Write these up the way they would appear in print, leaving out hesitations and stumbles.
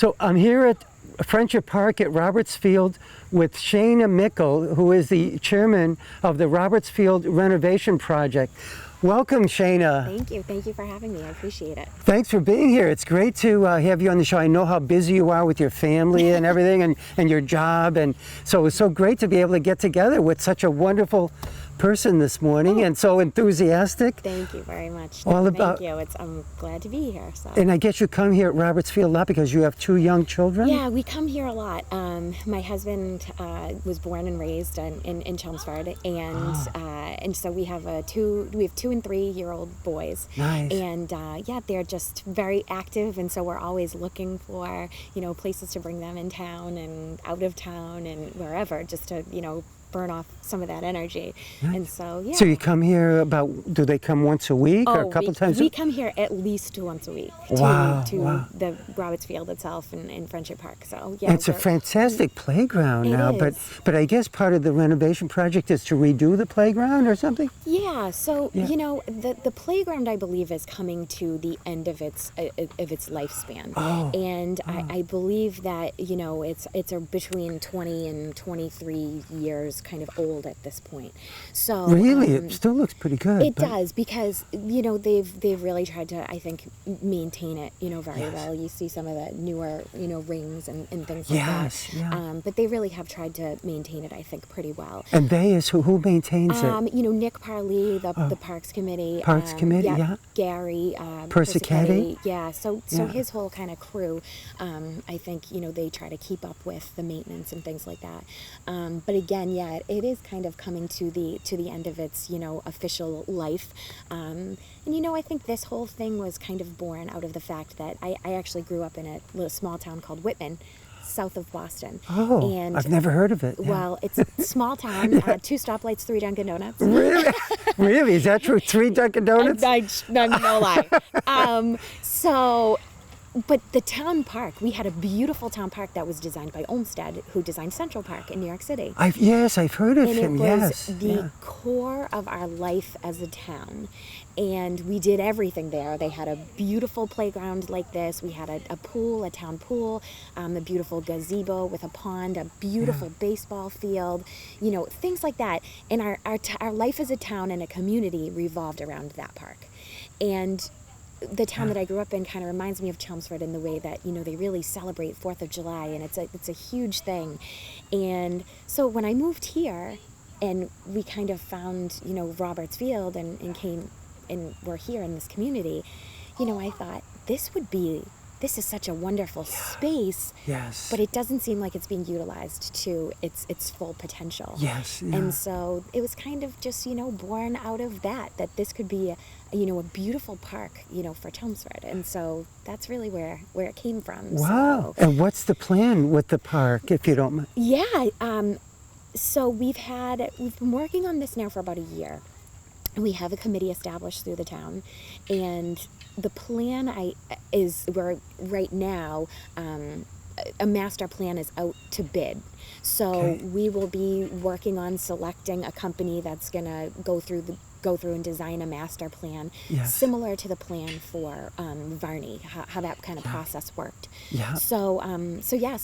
So I'm here at Friendship Park at Roberts Field with Shayna Micol, who is the chairman of the Roberts Field Renovation Project. Welcome, Shayna. Thank you. Thank you for having me. I appreciate it. Thanks for being here. It's great to have you on the show. I know how busy you are with your family and everything and your job. And so it's so great to be able to get together with such a wonderful person this morning and so enthusiastic. Thank you very much. Thank you. I'm glad to be here. So. And I guess you come here at Roberts Field a lot because you have two young children? Yeah, we come here a lot. My husband was born and raised in Chelmsford, and so we have 2 and 3-year-old boys. Nice. And they're just very active, and so we're always looking for places to bring them in town and out of town and wherever, just to burn off some of that energy. Nice. And so, yeah. So you come here do they come once a week or a couple times? We come here at least once a week to the Roberts Field itself in Friendship Park. So, yeah. It's a fantastic playground now, is. but I guess part of the renovation project is to redo the playground or something? Yeah, so, the playground, I believe, is coming to the end of its lifespan. I believe that, it's between 20 and 23 years kind of old at this point. So really, it still looks pretty good. It does, because they've really tried to, I think, maintain it very well. You see some of the newer rings and things like that. Yeah. But they really have tried to maintain it, I think, pretty well. And they is who maintains it? Nick Parley, the Parks Committee. Gary Persichetti. Yeah. So his whole kind of crew, I think they try to keep up with the maintenance and things like that. But again, it is kind of coming to the end of its official life. And I think this whole thing was kind of born out of the fact that I actually grew up in a little small town called Whitman, south of Boston. Oh, and I've never heard of it. Yeah. Well, it's a small town, 2 stoplights, 3 Dunkin' Donuts. Really? Really? Is that true? 3 Dunkin' Donuts? No lie. But the town park, we had a beautiful town park that was designed by Olmsted, who designed Central Park in New York City. I've heard of him. And it was the core of our life as a town. And we did everything there. They had a beautiful playground like this. We had a pool, a town pool, a beautiful gazebo with a pond, a beautiful baseball field, things like that. And our life as a town and a community revolved around that park. And the town that I grew up in kind of reminds me of Chelmsford in the way that, they really celebrate 4th of July, and it's a huge thing. And so when I moved here and we kind of found, Roberts Field and came and we're here in this community, I thought this is such a wonderful space. Yes. But it doesn't seem like it's being utilized to its full potential. Yes. Yeah. And so it was kind of just, born out of that this could be a beautiful park, for Chelmsford. And so that's really where it came from. Wow. And what's the plan with the park, if you don't mind? Yeah. So we've been working on this now for about a year. And we have a committee established through the town, and the plan we're right now, a master plan is out to bid. So we will be working on selecting a company that's going to go through and design a master plan, similar to the plan for Varney, how that kind of process worked. Yeah. So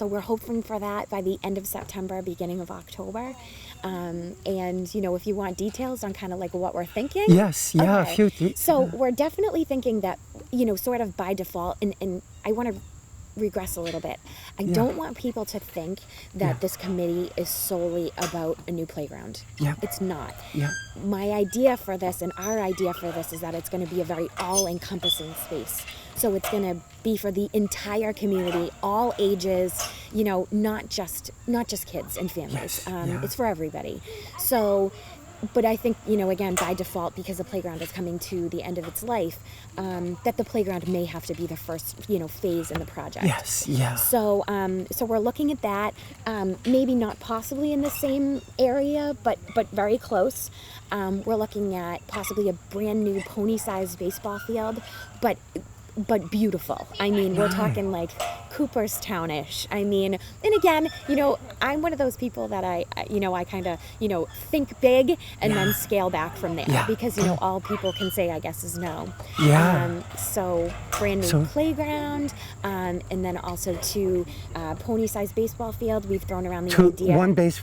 we're hoping for that by the end of September, beginning of October. And if you want details on kind of like what we're thinking. Yes, yeah. Okay. So we're definitely thinking that, sort of by default, and I want to regress a little bit. I don't want people to think that this committee is solely about a new playground. Yeah. It's not. Yeah. My idea for this and our idea for this is that it's going to be a very all-encompassing space. So it's going to be for the entire community, all ages, not just kids and families. Yes. It's for everybody. So, but I think, again, by default, because the playground is coming to the end of its life, that the playground may have to be the first, phase in the project. Yes, yeah. So we're looking at that, maybe not possibly in the same area, but very close. We're looking at possibly a brand new pony-sized baseball field, but but beautiful. I mean, we're talking like Cooperstown-ish. I mean, and again, I'm one of those people that I kind of, think big and then scale back from there because, all people can say, I guess, is no. Yeah. So brand new playground, and then also two pony-sized baseball field. We've thrown around the idea.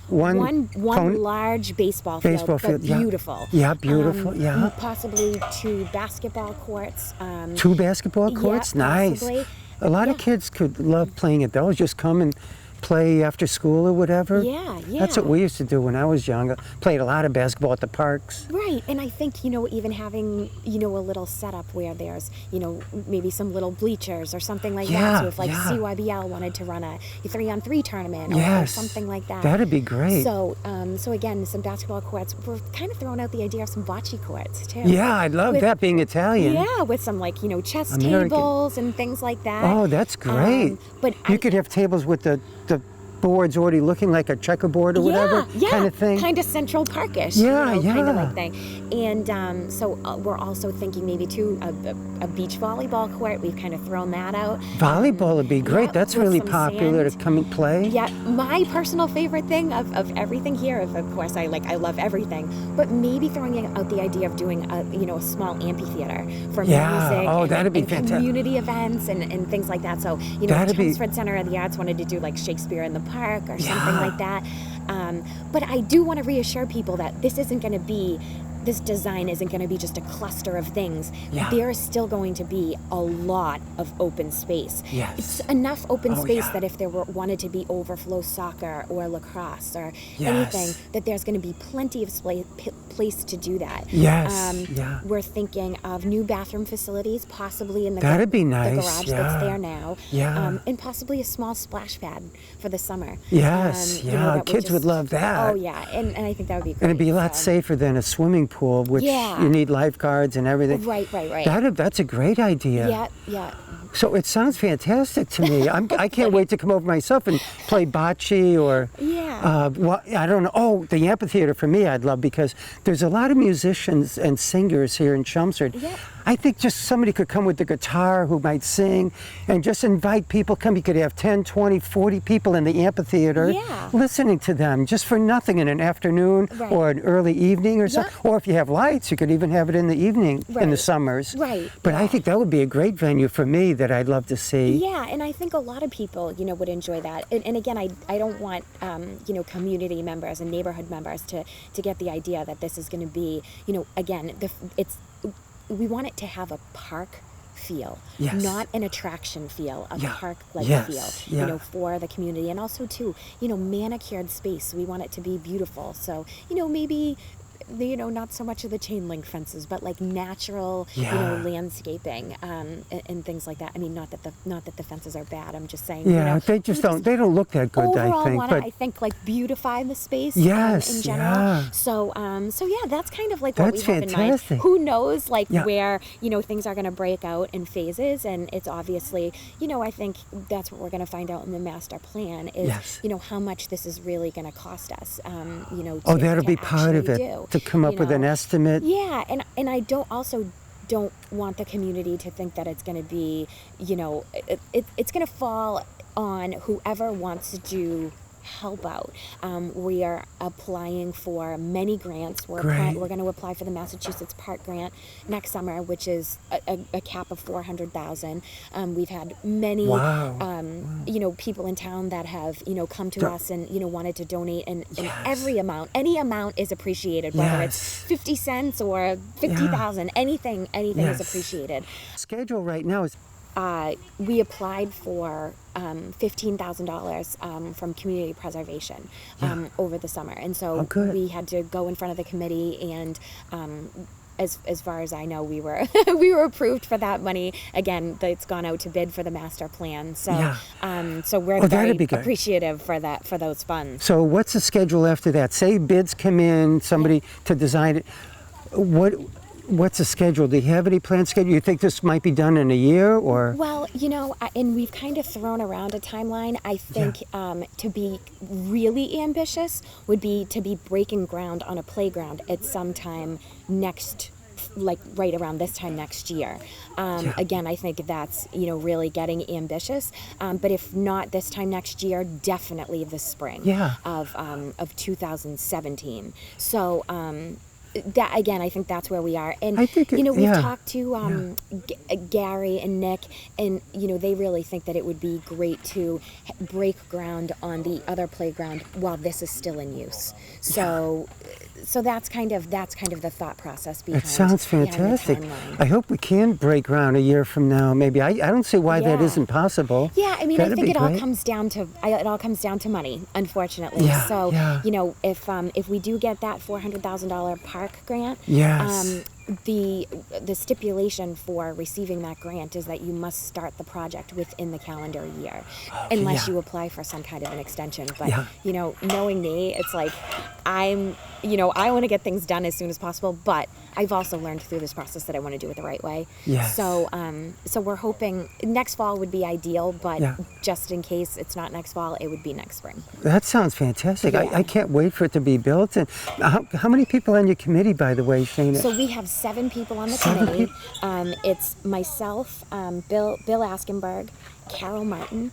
One large baseball field, but beautiful. Yeah, beautiful. Possibly two basketball courts. Two basketball courts? Yeah, nice. possibly. A lot of kids could love playing at those. Just come and play after school or whatever. Yeah. That's what we used to do when I was younger. Played a lot of basketball at the parks. Right, and I think, even having, a little setup where there's, maybe some little bleachers or something like that. So if CYBL wanted to run a 3-on-3 tournament or something like that. That'd be great. So again, some basketball courts. We're kind of throwing out the idea of some bocce courts too. Yeah, I'd love that, being Italian. Yeah, with some chess tables and things like that. Oh, that's great. But you could have tables with the boards already looking like a checkerboard or whatever kind of thing. Kind of Central Parkish. Kind of like thing. And so we're also thinking maybe too a beach volleyball court. We've kind of thrown that out. Volleyball would be great. That's really popular sand. to come and play. Yeah, my personal favorite thing of everything here, of course, I love everything, but maybe throwing out the idea of doing a small amphitheater for music that'd be and fantastic. Community events and things like that. So, Chelmsford Center of the Arts wanted to do like Shakespeare in the Park or something like that. But I do want to reassure people that this design isn't going to be just a cluster of things. There is still going to be a lot of open space. Yes. It's enough open space that if there wanted to be overflow soccer or lacrosse or anything, that there's going to be plenty of place to do that. Yes. We're thinking of new bathroom facilities, possibly in the That'd be nice. the garage that's there now. Yeah. And possibly a small splash pad for the summer. Yes. Kids would love that. Oh, yeah. And I think that would be great. And it'd be a lot safer than a swimming pool, which you need lifeguards and everything. Right. That's a great idea. Yeah. So it sounds fantastic to me. I can't wait to come over myself and play bocce or I don't know. Oh, the amphitheater for me I'd love, because there's a lot of musicians and singers here in Chelmsford. Yeah. I think just somebody could come with the guitar who might sing and just invite people. Come, you could have 10, 20, 40 people in the amphitheater listening to them just for nothing in an afternoon or an early evening or something. Or if you have lights, you could even have it in the evening in the summers. Right. But I think that would be a great venue for me that I'd love to see. Yeah, and I think a lot of people, would enjoy that. And again, I don't want, community members and neighborhood members to get the idea that this is going to be, again, we want it to have a park feel, not an attraction feel, a park-like feel, for the community. And also, too, manicured space. We want it to be beautiful. So, maybe not so much of the chain link fences, but like natural, landscaping and things like that. I mean, not that the fences are bad. I'm just saying. They just don't. They don't look that good. Overall, I think. Like beautify the space. Yes. In general. Yeah. So that's kind of like what we have in mind. Who knows, where things are going to break out in phases, and it's obviously, I think that's what we're going to find out in the master plan is, how much this is really going to cost us. That'll be part of it. To come up with an estimate. Yeah, and I don't want the community to think that it's going to be, it's going to fall on whoever wants to help out. We are applying for many grants. We're going to apply for the Massachusetts Park Grant next summer, which is a cap of $400,000. We've had many, people in town that have, come to us and, wanted to donate, and every amount, any amount is appreciated, whether it's 50 cents or 50,000, anything is appreciated. Schedule right now is. We applied for $15,000 from community preservation over the summer, and so we had to go in front of the committee, and as far as I know, we were approved for that money. Again, it's gone out to bid for the master plan, so so we're very appreciative for those funds. So what's the schedule after that? Say bids come in, somebody to design it. What's the schedule? Do you have any planned schedule? You think this might be done in a year, or? Well, and we've kind of thrown around a timeline. I think to be really ambitious would be to be breaking ground on a playground at some time next like right around this time next year. Again, I think that's, really getting ambitious. But if not this time next year, definitely the spring of 2017. So, that again, I think that's where we are, and I think we've talked to Gary and Nick, and they really think that it would be great to break ground on the other playground while this is still in use. So, so that's kind of the thought process behind. It sounds fantastic. Behind the timeline. I hope we can break ground a year from now. Maybe I don't see why that isn't possible. Yeah, I mean, That'd I think be it all great. comes down to money, unfortunately. Yeah, So yeah. If we do get that $400,000 park grant, Yes. the stipulation for receiving that grant is that you must start the project within the calendar year, unless you apply for some kind of an extension. But knowing me, it's like I want to get things done as soon as possible, but I've also learned through this process that I want to do it the right way. Yes. So we're hoping next fall would be ideal, but just in case it's not next fall, it would be next spring. That sounds fantastic. Yeah. I can't wait for it to be built. And how many people on your committee, by the way, Shayna? So we have 7 people on the 7 committee. It's myself, Bill Askenberg, Carol Martin,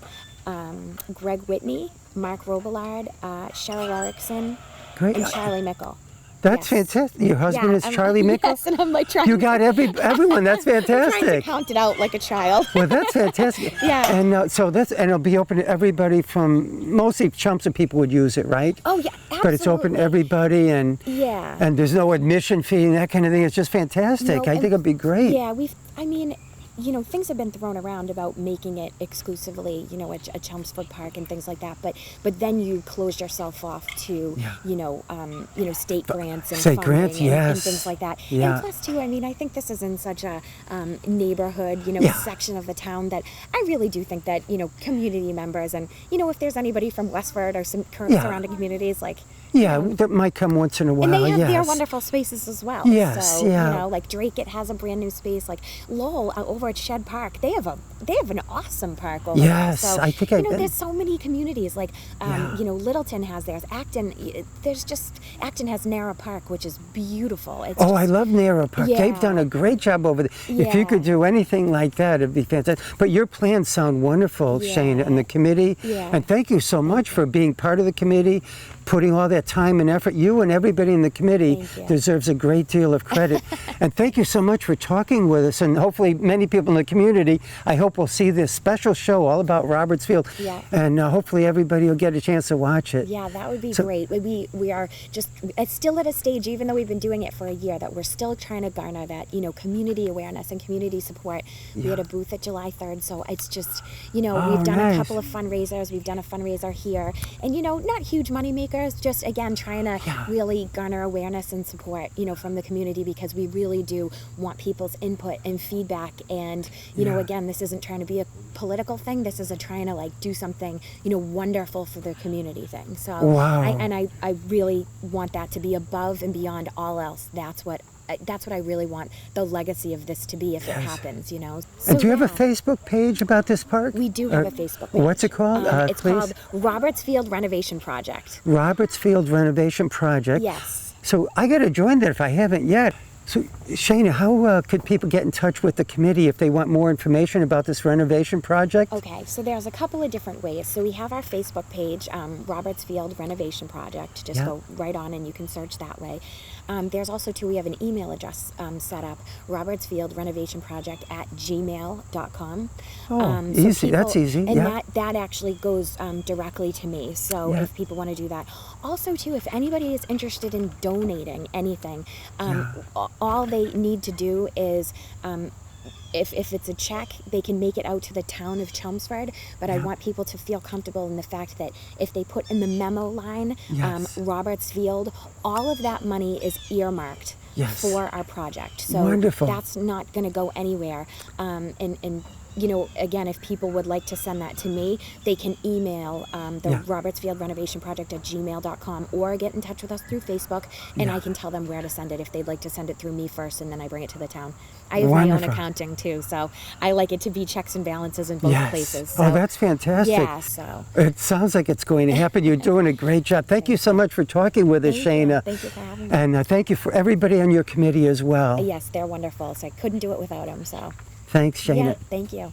Greg Whitney, Mark Robillard, Cheryl Erickson, Great. and Charlie Micol. That's Yes. fantastic. Your husband is I'm Charlie like, Micol? Yes, and I'm like trying. You got everyone. That's I'm trying to fantastic. count it out like a child. Well, that's fantastic. Yeah. And so it'll be open to everybody from, mostly Chelmsford people would use it, right? Oh yeah, absolutely. But it's open to everybody, and there's no admission fee and that kind of thing. It's just fantastic. No, I think it'd be great. Yeah, things have been thrown around about making it exclusively, a Chelmsford Park and things like that. But then you closed yourself off to, state grants and State funding grants, and things like that. Yeah. And plus too, I think this is in such a neighborhood, section of the town that I really do think that, community members and, if there's anybody from Westford or some surrounding communities, like, that might come once in a while. and they have their yes. wonderful spaces as well. Yes, so, yeah. like Drake, it has a brand new space. Like Lowell over at Shed Park, they have an awesome park over Yes, there. So, I think I've been. there's so many communities. Like, Littleton has theirs. Acton, Acton has Narra Park, which is beautiful. It's I love Narrow Park. Yeah. They've done a great job over there. If you could do anything like that, it'd be fantastic. But your plans sound wonderful, Shayna, and the committee. Yeah. And thank you so much for being part of the committee, putting all that time and effort. You and everybody in the committee Thank you. deserves a great deal of credit. And thank you so much for talking with us. And hopefully many people in the community, I hope will see this special show all about Roberts Field. Yeah. And hopefully everybody will get a chance to watch it. Yeah, that would be great. We are just, it's still at a stage, even though we've been doing it for a year, that we're still trying to garner that, community awareness and community support. We had a booth at July 3rd, so it's just, we've done nice. a couple of fundraisers. We've done a fundraiser here, and, not huge money makers, just, again, trying to really garner awareness and support, from the community, because we really do want people's input and feedback. And, again, this isn't trying to be a political thing. This is trying to, do something, wonderful for the community thing. So, I really want that to be above and beyond all else. That's what I really want the legacy of this to be if it happens, So, And do you have a Facebook page about this park? We do have a Facebook page. What's it called? It's please? called Roberts Field Renovation Project. Roberts Field Renovation Project. Yes. So I got to join that if I haven't yet. So Shayna, how could people get in touch with the committee if they want more information about this renovation project? Okay, so there's a couple of different ways. So we have our Facebook page, Roberts Field Renovation Project. Just go right on and you can search that way. There's also, too, we have an email address set up, robertsfieldrenovationproject@gmail.com. Easy. That's easy. And that actually goes directly to me. So if people want to do that. Also, too, if anybody is interested in donating anything, all they need to do is... If it's a check, they can make it out to the town of Chelmsford, but I want people to feel comfortable in the fact that if they put in the memo line, Roberts Field, all of that money is earmarked for our project. So Wonderful. that's not going to go anywhere. And again, if people would like to send that to me, they can email the Yeah. Robertsfield Renovation Project at gmail.com or get in touch with us through Facebook, and Yeah. I can tell them where to send it if they'd like to send it through me first, and then I bring it to the town. I have my own Wonderful. accounting too, so I like it to be checks and balances in both Yes. places. Oh, So, that's fantastic. yeah, so. It sounds like it's going to happen. You're doing a great job. Thank you so much for talking with us, Thank you. Shayna. Thank you for having me. And thank you for everybody on your committee as well. Yes, they're wonderful, so I couldn't do it without them, so. Thanks, Shayna. Yeah, thank you.